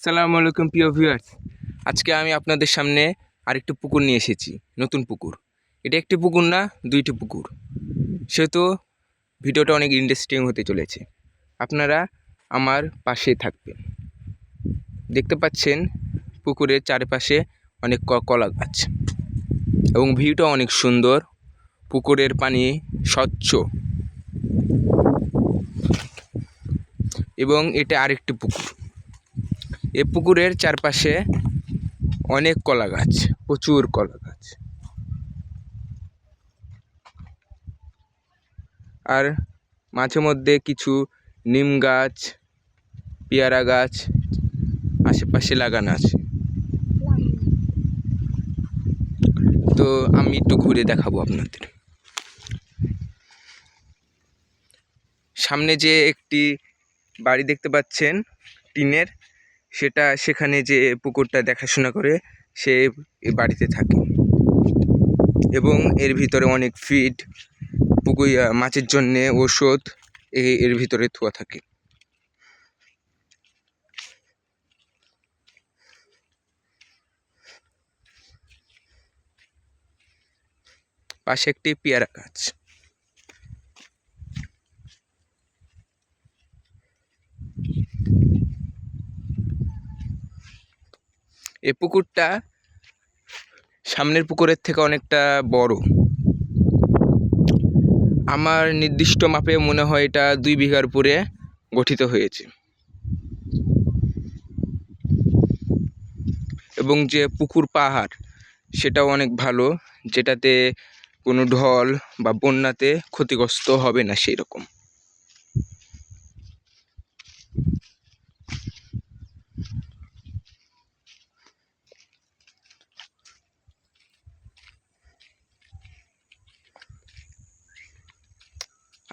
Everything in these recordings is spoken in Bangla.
আসসালামু আলাইকুম প্রিয় ভিউয়ার্স। আজকে আমি আপনাদের সামনে আরেকটি পুকুর নিয়ে এসেছি, নতুন পুকুর। এটা একটি পুকুর না, দুইটি পুকুর, সেহেতু ভিডিওটা অনেক ইন্টারেস্টিং হতে চলেছে। আপনারা আমার পাশে থাকবেন। দেখতে পাচ্ছেন পুকুরের চারপাশে অনেক কলা গাছ এবং ভিউটা অনেক সুন্দর। পুকুরের পানি স্বচ্ছ এবং এটা আরেকটি পুকুর। এই পুকুরের চারপাশে অনেক কলা গাছ, প্রচুর কলা গাছ, আর মাঝে মধ্যে কিছু নিম গাছ, পেয়ারা গাছ আশেপাশে লাগানো আছে। তো আমি একটু ঘুরে দেখাবো আপনাদের। সামনে যে একটি বাড়ি দেখতে পাচ্ছেন টিনের, সেখানে যে পুকুরটা দেখাশোনা করে সে বাড়িতে থাকে এবং এর ভিতরে অনেক ফিড, পুকুর মাছের জন্যে ওষুধ এর ভিতরে থোয়া থাকে। পাশে একটি পেয়ারা গাছ। এই পুকুরটা সামনের পুকুরের থেকে অনেকটা বড়। আমার নির্দিষ্ট মাপে মনে হয় এটা 2 বিঘার উপরে গঠিত হয়েছে এবং যে পুকুর পাহাড় সেটাও অনেক ভালো, যেটাতে কোনো ঢল বা বন্যাতে ক্ষতিগ্রস্ত হবে না সেই রকম।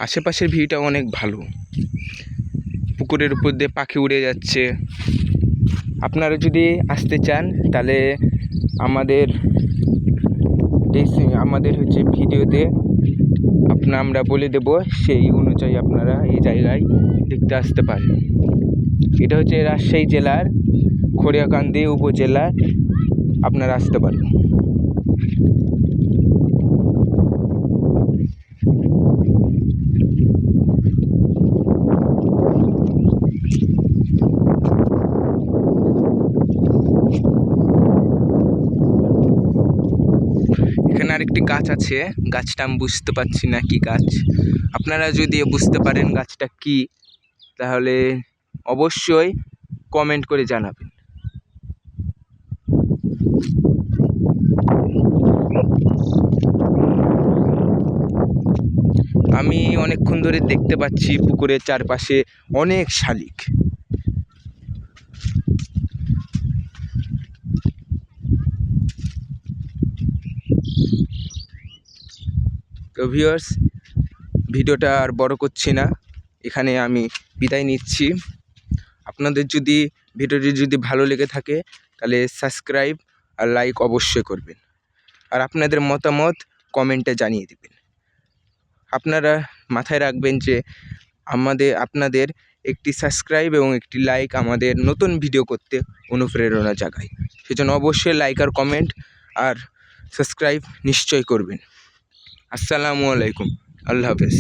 আশেপাশের ভিউটা অনেক ভালো। পুকুরের উপর দিয়ে পাখি উড়ে যাচ্ছে। আপনারা যদি আসতে চান তাহলে আমাদের ভিডিওতে আমরা বলে দেব, সেই অনুযায়ী আপনারা এই জায়গায় দেখতে আসতে পারেন। এটা হচ্ছে রাজশাহী জেলার খড়িয়াকান্দি উপজেলায় আপনারা আসতে পারেন। এখানে আরেকটি গাছ আছে, গাছটা আমি বুঝতে পারছি না কি গাছ। আপনারা যদি বুঝতে পারেন গাছটা কি, তাহলে অবশ্যই কমেন্ট করে জানাবেন। আমি অনেকক্ষণ ধরে দেখতে পাচ্ছি পুকুরের চারপাশে অনেক শালিক। তো ভিউয়ার্স, ভিডিওটা আর বড় করছি না, এখানে আমি বিদায় নিচ্ছি। আপনাদের যদি ভিডিওটি যদি ভালো লেগে থাকে তাহলে সাবস্ক্রাইব আর লাইক অবশ্যই করবেন, আর আপনাদের মতামত কমেন্টে জানিয়ে দেবেন। আপনারা মাথায় রাখবেন যে আপনাদের একটি সাবস্ক্রাইব এবং একটি লাইক আমাদের নতুন ভিডিও করতে অনুপ্রেরণা জাগায়। সেজন্য অবশ্যই লাইক আর কমেন্ট আর সাবস্ক্রাইব নিশ্চয় করবেন। আসসালামু আলাইকুম, আল্লাহ হাফেজ।